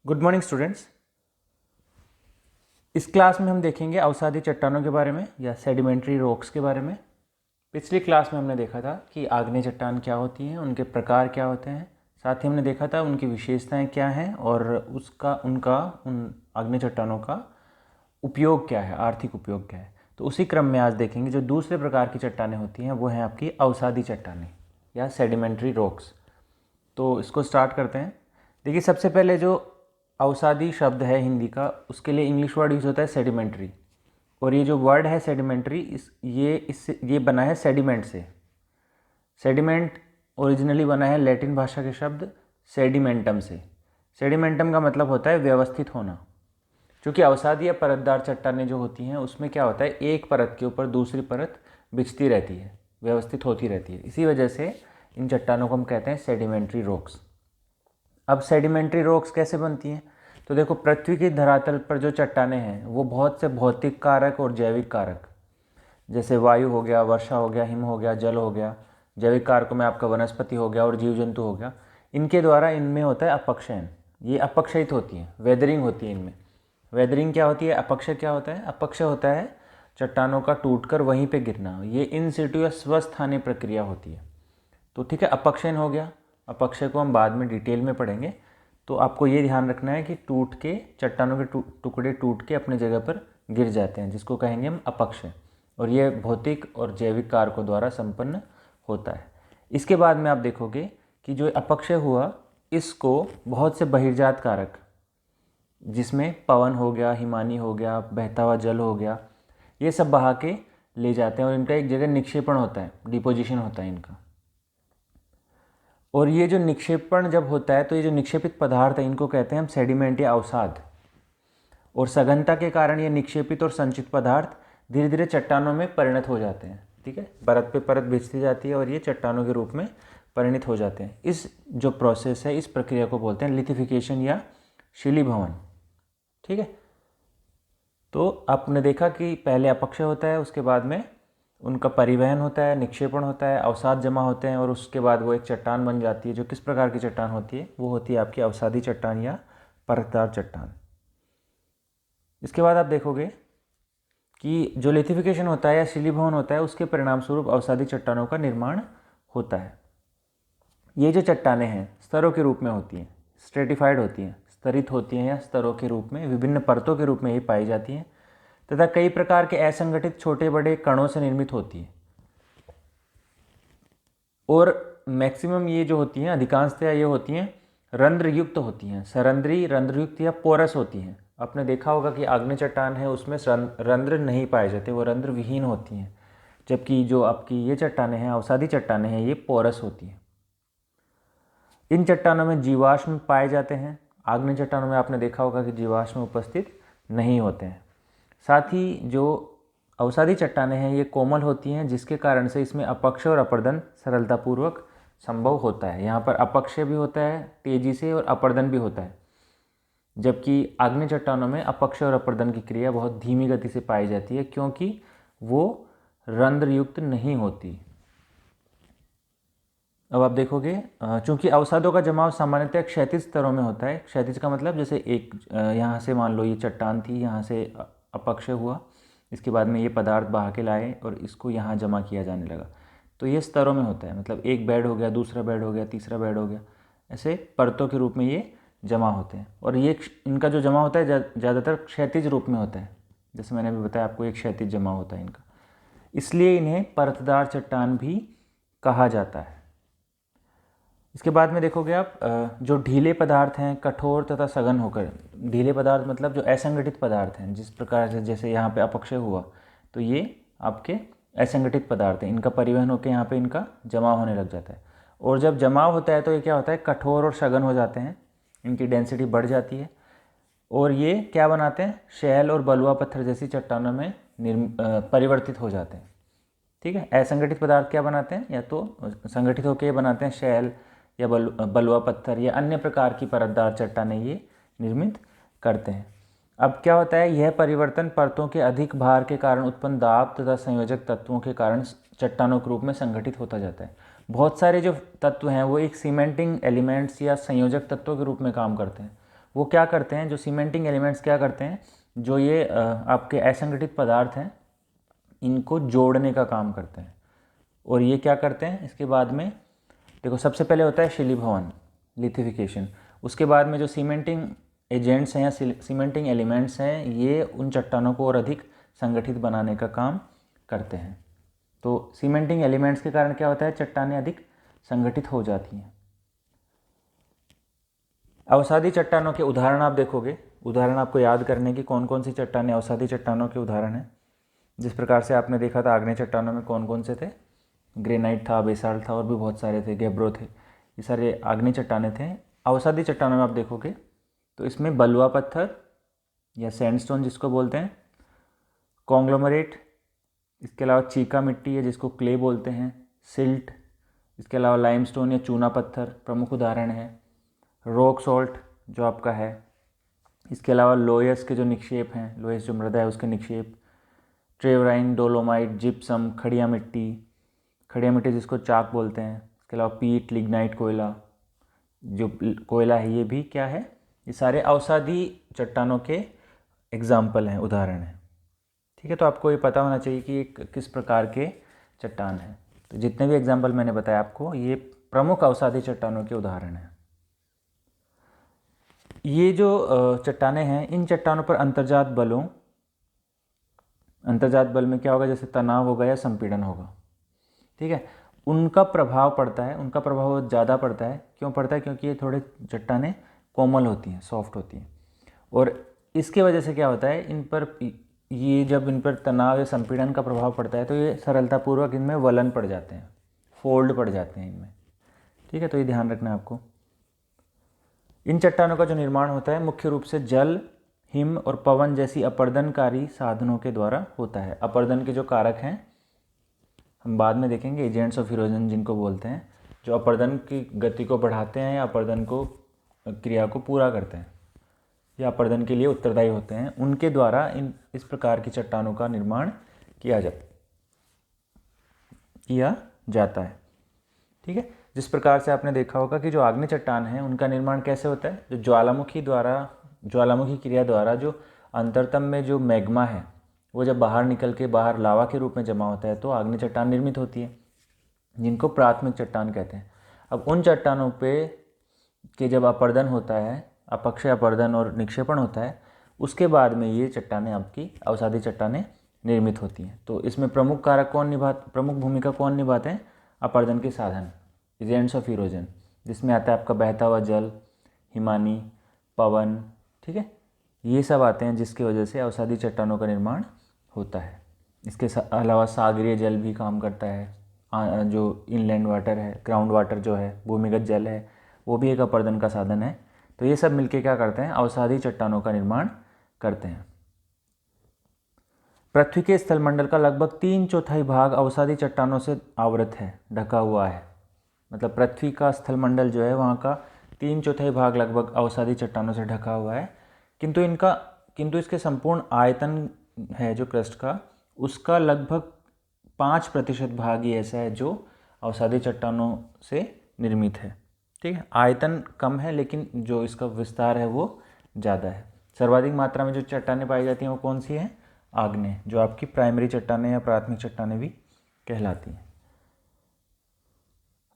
Good morning students. इस class में हम देखेंगे अवसादी चट्टानों के बारे में या सेडिमेंट्री रॉक्स के बारे में। पिछली क्लास में हमने देखा था कि आग्नेय चट्टान क्या होती हैं, उनके प्रकार क्या होते हैं, साथ ही हमने देखा था उनकी विशेषताएं क्या हैं और उन आग्नेय चट्टानों का उपयोग क्या है, आर्थिक उपयोग क्या है। तो उसी क्रम में आज देखेंगे जो दूसरे प्रकार की चट्टानें होती हैं वो हैं आपकी अवसादी चट्टानें या सेडिमेंट्री रॉक्स। तो इसको स्टार्ट करते हैं। देखिए, सबसे पहले जो अवसादी शब्द है हिंदी का, उसके लिए इंग्लिश वर्ड यूज़ होता है सेडिमेंट्री। और ये जो वर्ड है सेडिमेंट्री, ये बना है सेडिमेंट से। सेडिमेंट ओरिजिनली बना है लैटिन भाषा के शब्द सेडिमेंटम से। सेडिमेंटम का मतलब होता है व्यवस्थित होना। क्योंकि अवसादी या परतदार चट्टानें जो होती हैं उसमें क्या होता है, एक परत के ऊपर दूसरी परत बिछती रहती है, व्यवस्थित होती रहती है। इसी वजह से इन चट्टानों को हम कहते हैं सेडिमेंट्री रॉक्स। अब सेडिमेंट्री रॉक्स कैसे बनती हैं? तो देखो, पृथ्वी की धरातल पर जो चट्टानें हैं वो बहुत से भौतिक कारक और जैविक कारक, जैसे वायु हो गया, वर्षा हो गया, हिम हो गया, जल हो गया, जैविक कारकों में आपका वनस्पति हो गया और जीव जंतु हो गया, इनके द्वारा इनमें होता है अपक्षयन। ये अपक्षयित होती हैं, वेदरिंग होती है इनमें। वेदरिंग क्या होती है? अपक्षय क्या होता है? अपक्षय होता है चट्टानों का टूटकर वहीं पे गिरना। ये इन सिटू या स्वस्थानीय प्रक्रिया होती है। तो ठीक है, अपक्षयन हो गया। अपक्षय को हम बाद में डिटेल में पढ़ेंगे। तो आपको ये ध्यान रखना है कि टूट के चट्टानों के टुकड़े टूट के अपने जगह पर गिर जाते हैं, जिसको कहेंगे हम अपक्षय। और ये भौतिक और जैविक कारकों द्वारा संपन्न होता है। इसके बाद में आप देखोगे कि जो अपक्षय हुआ, इसको बहुत से बहिर्जात कारक, जिसमें पवन हो गया, हिमानी हो गया, बहता हुआ जल हो गया, ये सब बहा के ले जाते हैं और इनका एक जगह निक्षेपण होता है, डिपोजिशन होता है इनका। और ये जो निक्षेपण जब होता है तो ये जो निक्षेपित पदार्थ है इनको कहते हैं हम सेडिमेंट या अवसाद। और सघनता के कारण ये निक्षेपित और संचित पदार्थ धीरे धीरे चट्टानों में परिणत हो जाते हैं। ठीक है, परत पे परत बिछती जाती है और ये चट्टानों के रूप में परिणत हो जाते हैं। इस जो प्रोसेस है, इस प्रक्रिया को बोलते हैं लिथिफिकेशन या शिलीभवन। ठीक है, तो आपने देखा कि पहले अपक्षय होता है, उसके बाद में उनका परिवहन होता है, निक्षेपण होता है, अवसाद जमा होते हैं और उसके बाद वो एक चट्टान बन जाती है। जो किस प्रकार की चट्टान होती है? वो होती है आपकी अवसादी चट्टान या परतदार चट्टान। इसके बाद आप देखोगे कि जो लिथिफिकेशन होता है या शिलीभवन होता है, उसके परिणाम स्वरूप अवसादी चट्टानों का निर्माण होता है। ये जो चट्टानें हैं स्तरों के रूप में होती हैं, स्ट्रेटिफाइड होती हैं, स्तरित होती हैं या स्तरों के रूप में, विभिन्न परतों के रूप में ये पाई जाती हैं तथा कई प्रकार के असंगठित छोटे बड़े कणों से निर्मित होती है। और मैक्सिमम ये जो होती हैं, अधिकांशतः ये होती हैं रंध्र युक्त होती हैं, सरंध्री, रंध्रयुक्त या पोरस होती हैं। आपने देखा होगा कि आग्नेय चट्टान है उसमें रंध्र नहीं पाए जाते, वो रंध्र विहीन होती हैं। जबकि जो आपकी ये चट्टानें हैं, अवसादी चट्टानें हैं, ये पोरस होती हैं। इन चट्टानों में जीवाश्म पाए जाते हैं। आग्नेय चट्टानों में आपने देखा होगा कि जीवाश्म उपस्थित नहीं होते हैं। साथ ही जो अवसादी चट्टानें हैं ये कोमल होती हैं, जिसके कारण से इसमें अपक्षय और अपर्दन सरलतापूर्वक संभव होता है। यहाँ पर अपक्षय भी होता है तेजी से और अपर्दन भी होता है, जबकि आग्नेय चट्टानों में अपक्षय और अपर्दन की क्रिया बहुत धीमी गति से पाई जाती है, क्योंकि वो रंध्रयुक्त नहीं होती। अब आप देखोगे, चूंकि अवसादों का जमाव सामान्यतः क्षैतिज स्तरों में होता है। क्षैतिज का मतलब जैसे एक यहाँ से मान लो ये चट्टान थी, यहाँ से अपक्षय हुआ, इसके बाद में ये पदार्थ बहा के लाए और इसको यहाँ जमा किया जाने लगा, तो ये स्तरों में होता है। मतलब एक बेड हो गया, दूसरा बेड हो गया, तीसरा बेड हो गया, ऐसे परतों के रूप में ये जमा होते हैं। और ये इनका जो जमा होता है ज़्यादातर क्षैतिज रूप में होता है। जैसे मैंने अभी बताया आपको, एक क्षैतिज जमा होता है इनका, इसलिए इन्हें परतदार चट्टान भी कहा जाता है। इसके बाद में देखोगे आप, जो ढीले पदार्थ हैं कठोर तथा सघन होकर, ढीले पदार्थ मतलब जो असंगठित पदार्थ हैं, जिस प्रकार से जैसे यहाँ पे अपक्षय हुआ तो ये आपके असंगठित पदार्थ हैं, इनका परिवहन होकर यहाँ पे इनका जमाव होने लग जाता है। और जब जमाव होता है तो ये क्या होता है, कठोर और सघन हो जाते हैं, इनकी डेंसिटी बढ़ जाती है और ये क्या बनाते हैं, शैल और बलुआ पत्थर जैसी चट्टानों में परिवर्तित हो जाते हैं। ठीक है, असंगठित पदार्थ क्या बनाते हैं, या तो संगठित होकर ये बनाते हैं शैल या बलुआ पत्थर या अन्य प्रकार की परतदार चट्टानें ये निर्मित करते हैं। अब क्या होता है, यह परिवर्तन परतों के अधिक भार के कारण उत्पन्न दाब तथा संयोजक तत्वों के कारण चट्टानों के रूप में संगठित होता जाता है। बहुत सारे जो तत्व हैं वो एक सीमेंटिंग एलिमेंट्स या संयोजक तत्वों के रूप में काम करते हैं। वो क्या करते हैं, जो सीमेंटिंग एलिमेंट्स क्या करते हैं, जो ये आपके असंगठित पदार्थ हैं इनको जोड़ने का काम करते हैं। और ये क्या करते हैं इसके बाद में, देखो सबसे पहले होता है शिलीभवन लिथिफिकेशन, उसके बाद में जो सीमेंटिंग एजेंट्स हैं या सीमेंटिंग एलिमेंट्स हैं ये उन चट्टानों को और अधिक संगठित बनाने का काम करते हैं। तो सीमेंटिंग एलिमेंट्स के कारण क्या होता है, चट्टानें अधिक संगठित हो जाती हैं। अवसादी चट्टानों के उदाहरण आप देखोगे, उदाहरण आपको याद करने की कौन कौन सी चट्टानें अवसादी चट्टानों के उदाहरण हैं। जिस प्रकार से आपने देखा था आग्नेय चट्टानों में कौन कौन से थे, ग्रेनाइट था, बेसाल्ट था और भी बहुत सारे थे, गैब्रो थे, ये सारे आग्नेय चट्टानें थे। अवसादी चट्टानों में आप देखोगे तो इसमें बलुआ पत्थर या सैंडस्टोन जिसको बोलते हैं, कॉन्ग्लोमरेट, इसके अलावा चीका मिट्टी है जिसको क्ले बोलते हैं, सिल्ट, इसके अलावा लाइमस्टोन या चूना पत्थर प्रमुख उदाहरण है, रॉक सॉल्ट जो आपका है, इसके अलावा लोयस के जो निक्षेप हैं, लोयस जो मृदा है उसके निक्षेप, ट्रेवराइन, डोलोमाइट, जिप्सम, खड़िया मिट्टी जिसको चाक बोलते हैं, इसके अलावा पीट, लिग्नाइट, कोयला, जो कोयला है ये भी क्या है, ये सारे अवसादी चट्टानों के एग्जाम्पल हैं, उदाहरण हैं। ठीक है, तो आपको ये पता होना चाहिए कि ये किस प्रकार के चट्टान हैं। तो जितने भी एग्जाम्पल मैंने बताया आपको ये प्रमुख अवसादी चट्टानों के उदाहरण हैं। ये जो चट्टानें हैं इन चट्टानों पर अंतर्जात बल में क्या होगा, जैसे तनाव होगा या संपीड़न होगा, ठीक है, उनका प्रभाव पड़ता है, उनका प्रभाव ज़्यादा पड़ता है। क्यों पड़ता है, क्योंकि ये थोड़े चट्टानें कोमल होती हैं, सॉफ्ट होती हैं, और इसके वजह से क्या होता है, जब इन पर तनाव या संपीड़न का प्रभाव पड़ता है तो ये सरलतापूर्वक इनमें वलन पड़ जाते हैं, फोल्ड पड़ जाते हैं इनमें। ठीक है, तो ये ध्यान रखना है आपको। इन चट्टानों का जो निर्माण होता है मुख्य रूप से जल, हिम और पवन जैसी अपर्दनकारी साधनों के द्वारा होता है। अपर्दन के जो कारक हैं हम बाद में देखेंगे, एजेंट्स ऑफ इरोजन जिनको बोलते हैं, जो अपर्दन की गति को बढ़ाते हैं या अपर्दन को क्रिया को पूरा करते हैं या अपर्दन के लिए उत्तरदायी होते हैं, उनके द्वारा इस प्रकार की चट्टानों का निर्माण किया जाता है। ठीक है, जिस प्रकार से आपने देखा होगा कि जो आग्नेय चट्टान है उनका निर्माण कैसे होता है, जो ज्वालामुखी क्रिया द्वारा जो अंतरतम में जो मैग्मा है वो जब बाहर निकल के बाहर लावा के रूप में जमा होता है तो आग्नेय चट्टान निर्मित होती है, जिनको प्राथमिक चट्टान कहते हैं। अब उन चट्टानों पे के जब अपर्दन होता है, अपक्षय अपर्दन और निक्षेपण होता है, उसके बाद में ये चट्टानें आपकी अवसादी चट्टानें निर्मित होती हैं। तो इसमें प्रमुख भूमिका कौन निभाते हैं, अपर्दन के साधन, एजेंट्स ऑफ इरोजन, जिसमें आता है आपका बहता हुआ जल, हिमानी, पवन, ठीक है, ये सब आते हैं जिसकी वजह से अवसादी चट्टानों का निर्माण होता है। इसके अलावा सागरीय जल भी काम करता है, जो इनलैंड वाटर है, ग्राउंड वाटर जो है, भूमिगत जल है, वो भी एक अपर्दन का साधन है। तो ये सब मिलके क्या करते हैं, अवसादी चट्टानों का निर्माण करते हैं। पृथ्वी के स्थलमंडल का लगभग 3/4 भाग अवसादी चट्टानों से आवृत है, ढका हुआ है। मतलब पृथ्वी का स्थलमंडल जो है वहाँ का 3/4 भाग लगभग अवसादी चट्टानों से ढका हुआ है। किंतु इसके संपूर्ण आयतन है जो क्रस्ट का, उसका लगभग 5% भाग ही ऐसा है जो अवसादी चट्टानों से निर्मित है। ठीक है, आयतन कम है लेकिन जो इसका विस्तार है वो ज़्यादा है। सर्वाधिक मात्रा में जो चट्टानें पाई जाती हैं वो कौन सी हैं, आग्नेय, जो आपकी प्राइमरी चट्टानें या प्राथमिक चट्टानें भी कहलाती हैं।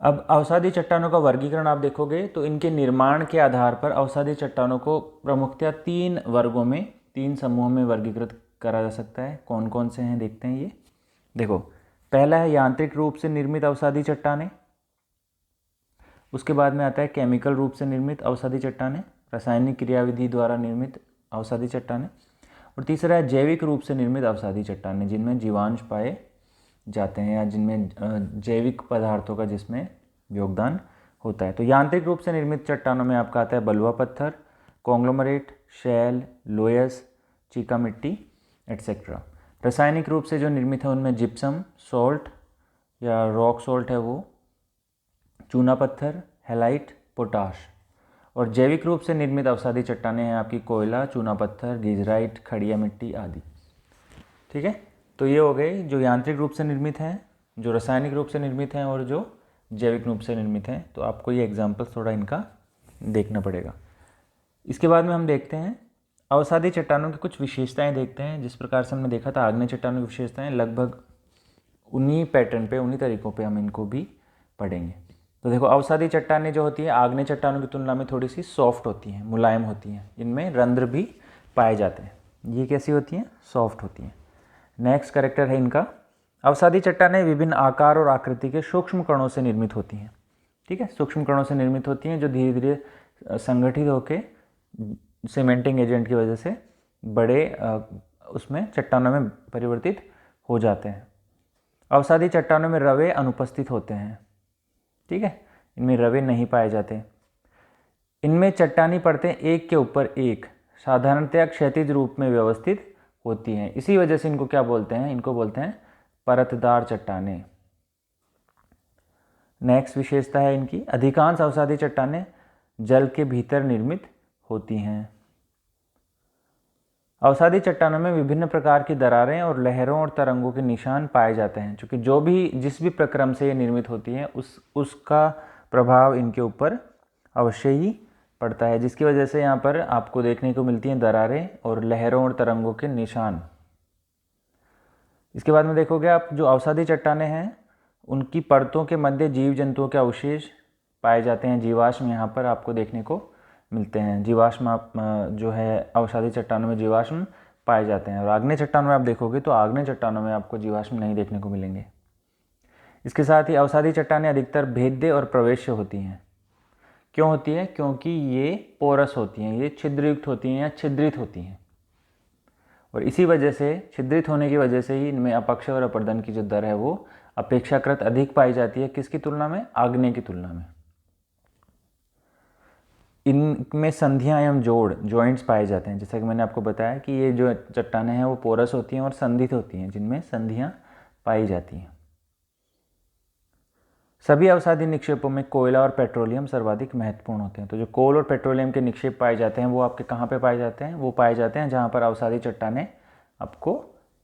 अब अवसादी चट्टानों का वर्गीकरण आप देखोगे तो इनके निर्माण के आधार पर अवसादी चट्टानों को प्रमुखतः 3 वर्गों में, 3 समूहों में वर्गीकृत करा जा सकता है। कौन कौन से हैं देखते हैं। ये देखो, पहला है यांत्रिक रूप से निर्मित अवसादी चट्टानें, उसके बाद में आता है केमिकल रूप से निर्मित अवसादी चट्टानें, रासायनिक क्रियाविधि द्वारा निर्मित अवसादी चट्टानें, और तीसरा है जैविक रूप से निर्मित अवसादी चट्टानें, जिनमें जीवांश पाए जाते हैं या जिनमें जैविक पदार्थों का जिसमें योगदान होता है। तो यांत्रिक रूप से निर्मित चट्टानों में आपका आता है बलुआ पत्थर, कॉन्ग्लोमरेट, शैल, लोयस, चीका मिट्टी एटसेट्रा। रासायनिक रूप से जो निर्मित है उनमें जिप्सम, सॉल्ट या रॉक सॉल्ट है वो, चूना पत्थर, हैलाइट, पोटाश। और जैविक रूप से निर्मित अवसादी चट्टानें हैं आपकी कोयला, चूना पत्थर, गीजराइट, खड़िया मिट्टी आदि। ठीक है, तो ये हो गए जो यांत्रिक रूप से निर्मित हैं, जो रासायनिक रूप से निर्मित हैं और जो जैविक रूप से निर्मित हैं। तो आपको ये एग्जाम्पल थोड़ा इनका देखना पड़ेगा। इसके बाद में हम देखते हैं अवसादी चट्टानों की कुछ विशेषताएं देखते हैं। जिस प्रकार से हमने देखा था आग्नेय चट्टानों की विशेषताएं, लगभग उन्हीं पैटर्न पे, उन्हीं तरीकों पे हम इनको भी पढ़ेंगे। तो देखो, अवसादी चट्टानें जो होती है आग्नेय चट्टानों की तुलना में थोड़ी सी सॉफ्ट होती हैं, मुलायम होती हैं, इनमें रंध्र भी पाए जाते हैं। ये कैसी होती हैं? सॉफ्ट होती हैं। नेक्स्ट कैरेक्टर है इनका, अवसादी चट्टानें विभिन्न आकार और आकृति के सूक्ष्म कणों से निर्मित होती हैं। ठीक है, सूक्ष्म कणों से निर्मित होती हैं जो धीरे धीरे संगठित होकर सीमेंटिंग एजेंट की वजह से बड़े उसमें चट्टानों में परिवर्तित हो जाते हैं। अवसादी चट्टानों में रवे अनुपस्थित होते हैं। ठीक है, इनमें रवे नहीं पाए जाते। इनमें चट्टानी परतें एक के ऊपर एक साधारणतया क्षैतिज रूप में व्यवस्थित होती हैं। इसी वजह से इनको क्या बोलते हैं? इनको बोलते हैं परतदार चट्टानें। नेक्स्ट विशेषता है इनकी, अधिकांश अवसादी चट्टानें जल के भीतर निर्मित होती हैं। अवसादी चट्टानों में विभिन्न प्रकार की दरारें और लहरों और तरंगों के निशान पाए जाते हैं, क्योंकि जिस भी प्रक्रम से ये निर्मित होती हैं उसका प्रभाव इनके ऊपर अवश्य ही पड़ता है, जिसकी वजह से यहाँ पर आपको देखने को मिलती हैं दरारें और लहरों और तरंगों के निशान। इसके बाद में देखोगे आप, जो अवसादी चट्टानें हैं उनकी परतों के मध्य जीव जंतुओं के अवशेष पाए जाते हैं। जीवाश्म यहाँ पर आपको देखने को मिलते हैं। जीवाश्म जो है अवसादी चट्टानों में जीवाश्म पाए जाते हैं। और आग्नेय चट्टानों में आप देखोगे तो आग्नेय चट्टानों में आपको जीवाश्म नहीं देखने को मिलेंगे। इसके साथ ही अवसादी चट्टानें अधिकतर भेद्य और प्रवेश्य होती हैं। क्यों होती है? क्योंकि ये पोरस होती हैं, ये छिद्रयुक्त होती हैं या छिद्रित होती हैं, और इसी वजह से, छिद्रित होने की वजह से ही इनमें अपक्षय और अपरदन की जो दर है वो अपेक्षाकृत अधिक पाई जाती है। किसकी तुलना में? आग्नेय की तुलना में। इनमें संधियां एवं जोड़, जॉइंट्स पाए जाते हैं। जैसा कि मैंने आपको बताया कि ये जो चट्टानें हैं वो पोरस होती हैं और संधित होती हैं, जिनमें संधियां पाई जाती हैं। सभी अवसादी निक्षेपों में कोयला और पेट्रोलियम सर्वाधिक महत्वपूर्ण होते हैं। तो जो कोल और पेट्रोलियम के निक्षेप पाए जाते हैं वो आपके कहाँ पे पाए जाते हैं? वो पाए जाते हैं जहाँ पर अवसादी चट्टानें आपको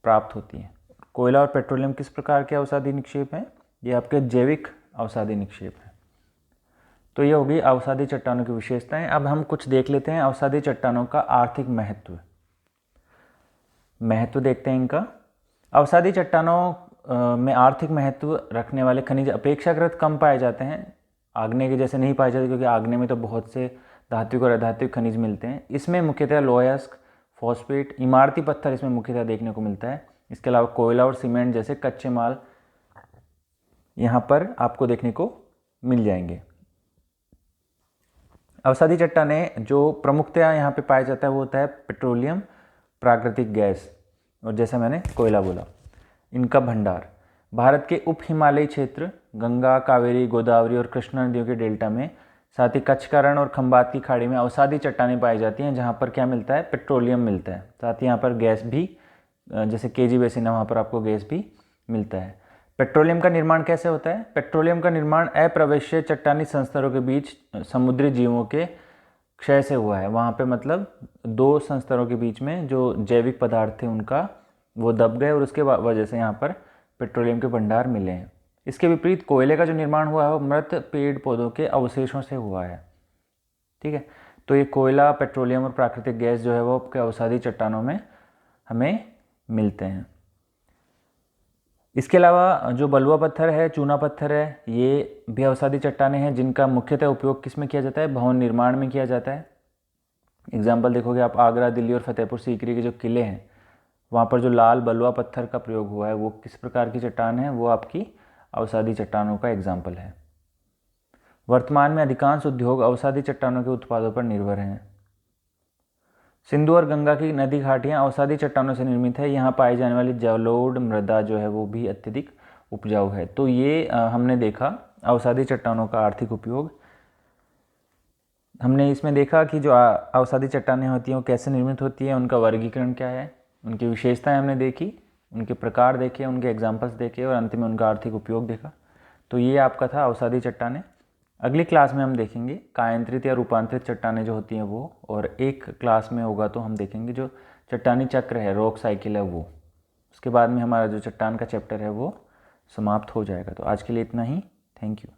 प्राप्त होती हैं। कोयला और पेट्रोलियम किस प्रकार के अवसादी निक्षेप हैं? ये आपके जैविक अवसादी निक्षेप हैं। तो ये होगी अवसादी चट्टानों की विशेषताएं। अब हम कुछ देख लेते हैं अवसादी चट्टानों का आर्थिक महत्व देखते हैं इनका। अवसादी चट्टानों में आर्थिक महत्व रखने वाले खनिज अपेक्षाकृत कम पाए जाते हैं। आग्नेय के जैसे नहीं पाए जाते, क्योंकि आग्नेय में तो बहुत से धात्विक और अधात्विक खनिज मिलते हैं। इसमें मुख्यतः लोहयस्क, फॉस्फेट, इमारती पत्थर इसमें मुख्यतः देखने को मिलता है। इसके अलावा कोयला और सीमेंट जैसे कच्चे माल यहाँ पर आपको देखने को मिल जाएंगे। अवसादी चट्टानें जो प्रमुखतया यहाँ पे पाया जाता है वो होता है पेट्रोलियम, प्राकृतिक गैस, और जैसा मैंने कोयला बोला। इनका भंडार भारत के उप हिमालयी क्षेत्र, गंगा, कावेरी, गोदावरी और कृष्णा नदियों के डेल्टा में, साथ ही कच्छ का रण और खंबात की खाड़ी में अवसादी चट्टानें पाई जाती हैं, जहाँ पर क्या मिलता है? पेट्रोलियम मिलता है। साथ ही यहाँ पर गैस भी, जैसे केजी बेसिन है वहाँ पर आपको गैस भी मिलता है। पेट्रोलियम का निर्माण कैसे होता है? पेट्रोलियम का निर्माण अप्रवेश्य चट्टानी संस्तरों के बीच समुद्री जीवों के क्षय से हुआ है। वहाँ पे मतलब दो संस्तरों के बीच में जो जैविक पदार्थ थे उनका वो दब गए और उसके वजह से यहाँ पर पेट्रोलियम के भंडार मिले हैं। इसके विपरीत कोयले का जो निर्माण हुआ है वो मृत पेड़ पौधों के अवशेषों से हुआ है। ठीक है, तो ये कोयला, पेट्रोलियम और प्राकृतिक गैस जो है वो आपके अवसादी चट्टानों में हमें मिलते हैं। इसके अलावा जो बलुआ पत्थर है, चूना पत्थर है, ये भी अवसादी चट्टानें हैं, जिनका मुख्यतः उपयोग किस में किया जाता है? भवन निर्माण में किया जाता है। एग्जाम्पल देखोगे आप, आगरा, दिल्ली और फतेहपुर सीकरी के जो किले हैं वहाँ पर जो लाल बलुआ पत्थर का प्रयोग हुआ है वो किस प्रकार की चट्टान है? वो आपकी अवसादी चट्टानों का एग्जाम्पल है। वर्तमान में अधिकांश उद्योग अवसादी चट्टानों के उत्पादों पर निर्भर हैं। सिंधु और गंगा की नदी घाटियाँ अवसादी चट्टानों से निर्मित है। यहाँ पाई जाने वाली जलोढ़ मृदा जो है वो भी अत्यधिक उपजाऊ है। तो ये हमने देखा अवसादी चट्टानों का आर्थिक उपयोग। हमने इसमें देखा कि जो अवसादी चट्टानें होती हैं वो कैसे निर्मित होती हैं, उनका वर्गीकरण क्या है, उनकी विशेषताएं हमने देखी, उनके प्रकार देखे, उनके एग्जाम्पल्स देखे और अंत में उनका आर्थिक उपयोग देखा। तो ये आपका था अवसादी चट्टानें। अगली क्लास में हम देखेंगे कायांतरित या रूपांतरित चट्टानें जो होती हैं वो, और एक क्लास में होगा तो हम देखेंगे जो चट्टानी चक्र है, रॉक साइकिल है वो। उसके बाद में हमारा जो चट्टान का चैप्टर है वो समाप्त हो जाएगा। तो आज के लिए इतना ही। Thank you.